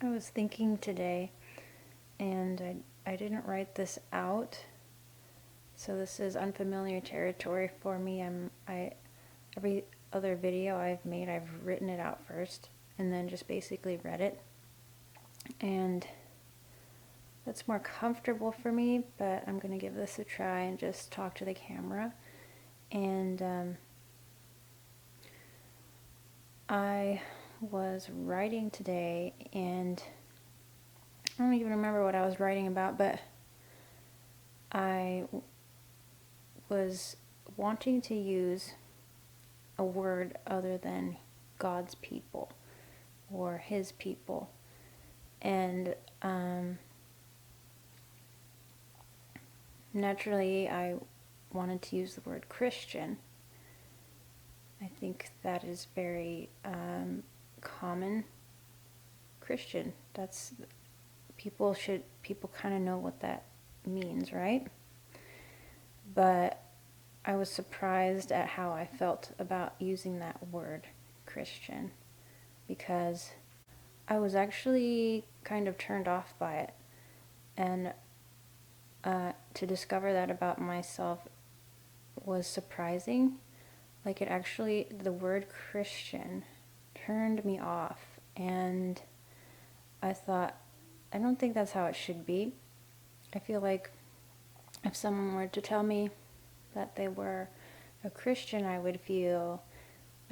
I was thinking today, and I didn't write this out, so this is unfamiliar territory for me. Every other video I've made, I've written it out first, and then just basically read it, and that's more comfortable for me, but I'm gonna give this a try and just talk to the camera. And I was writing today, and I don't even remember what I was writing about, but I was wanting to use a word other than God's people or His people. And naturally, I wanted to use the word Christian. I think that is very common. Christian. People kind of know what that means, right? But I was surprised at how I felt about using that word, Christian, because I was actually kind of turned off by it. And to discover that about myself was surprising. Like, the word Christian turned me off, and I thought, I don't think that's how it should be. I feel like if someone were to tell me that they were a Christian, I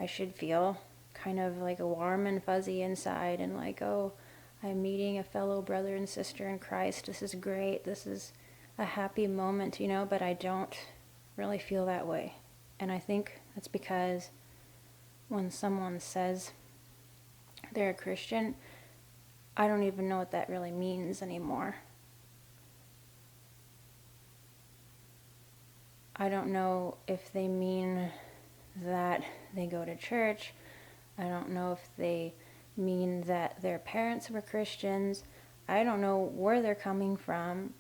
should feel kind of like a warm and fuzzy inside, and like, oh, I'm meeting a fellow brother and sister in Christ. This is great. This is a happy moment, but I don't really feel that way. And I think that's because when someone says they're a Christian, I don't even know what that really means anymore. I don't know if they mean that they go to church. I don't know if they mean that their parents were Christians. I don't know where they're coming from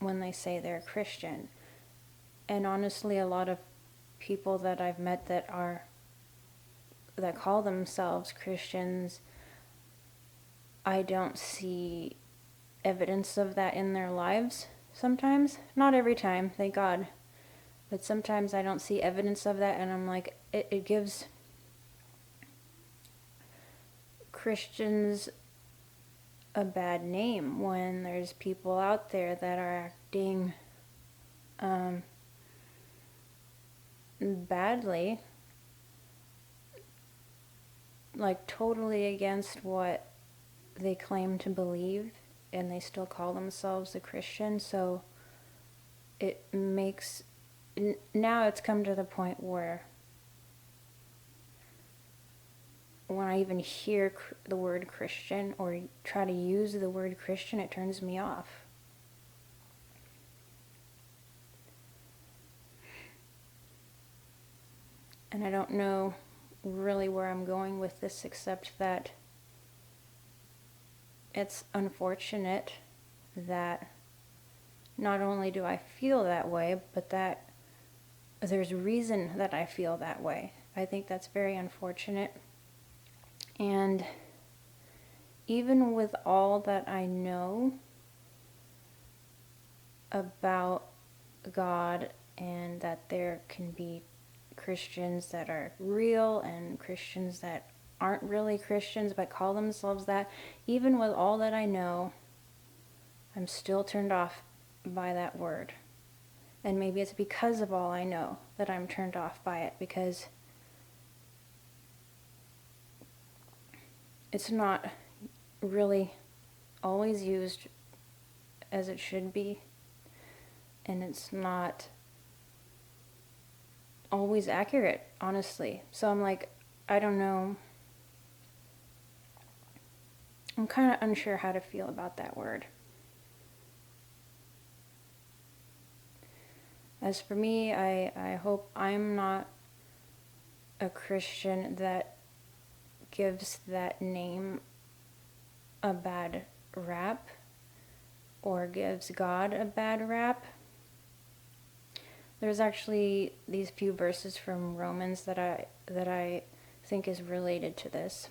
when they say they're Christian. And honestly, a lot of people that I've met that call themselves Christians, I don't see evidence of that in their lives sometimes. Not every time, thank God. But sometimes I don't see evidence of that, and I'm like, it gives Christians a bad name when there's people out there that are acting badly, like totally against what they claim to believe, and they still call themselves a Christian. So now it's come to the point where when I even hear the word Christian or try to use the word Christian, it turns me off. And I don't know really where I'm going with this, except that it's unfortunate that not only do I feel that way, but that there's reason that I feel that way. I think that's very unfortunate. And even with all that I know about God, and that there can be Christians that are real and Christians that aren't really Christians but call themselves that, even with all that I know, I'm still turned off by that word. And maybe it's because of all I know that I'm turned off by it, because it's not really always used as it should be, and it's not always accurate, honestly. So I'm like, I don't know. I'm kind of unsure how to feel about that word. As for me, I hope I'm not a Christian that gives that name a bad rap or gives God a bad rap. There's actually these few verses from Romans that I think is related to this.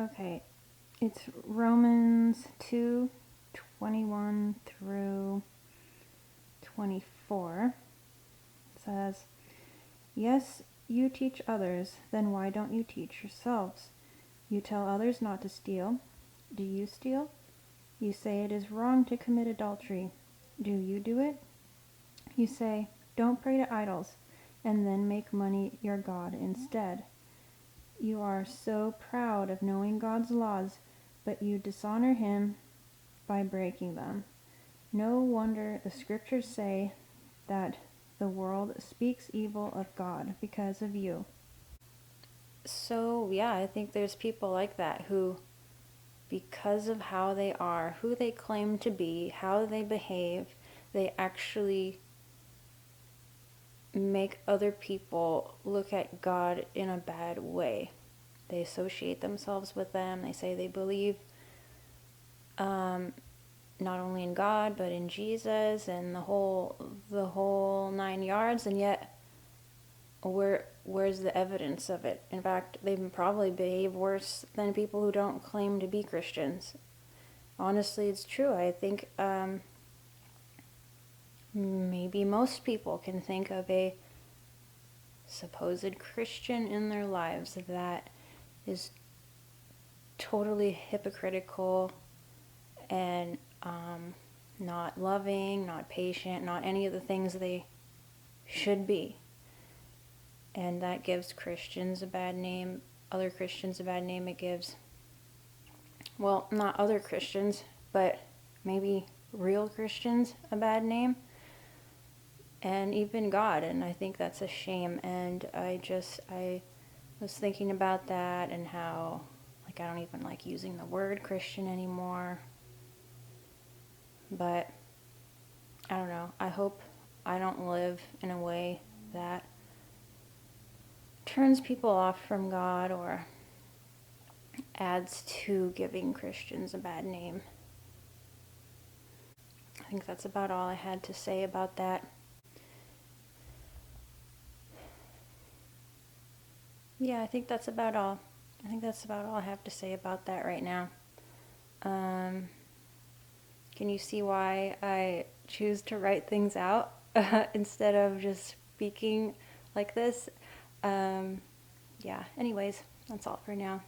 Okay, it's Romans 2:21 through 24. It says, "Yes, you teach others, then why don't you teach yourselves? You tell others not to steal. Do you steal? You say it is wrong to commit adultery. Do you do it? You say, don't pray to idols, and then make money your God instead. You are so proud of knowing God's laws, but you dishonor him by breaking them. No wonder the scriptures say that the world speaks evil of God because of you." So, yeah, I think there's people like that who, because of how they are, who they claim to be, how they behave, they actually make other people look at God in a bad way. They associate themselves with them. They say they believe not only in God but in Jesus and the whole 9 yards, and yet where's the evidence of it? In fact, they probably behave worse than people who don't claim to be Christians. Honestly, it's true. I think maybe most people can think of a supposed Christian in their lives that is totally hypocritical and not loving, not patient, not any of the things they should be. And that gives Christians a bad name, other Christians a bad name. It gives, well, not other Christians, but maybe real Christians a bad name. And even God, and I think that's a shame. And I was thinking about that and how, like, I don't even like using the word Christian anymore. But I don't know. I hope I don't live in a way that turns people off from God or adds to giving Christians a bad name. I think that's about all I had to say about that. Yeah, I think that's about all. I think that's about all I have to say about that right now. Can you see why I choose to write things out instead of just speaking like this? Yeah, anyways, that's all for now.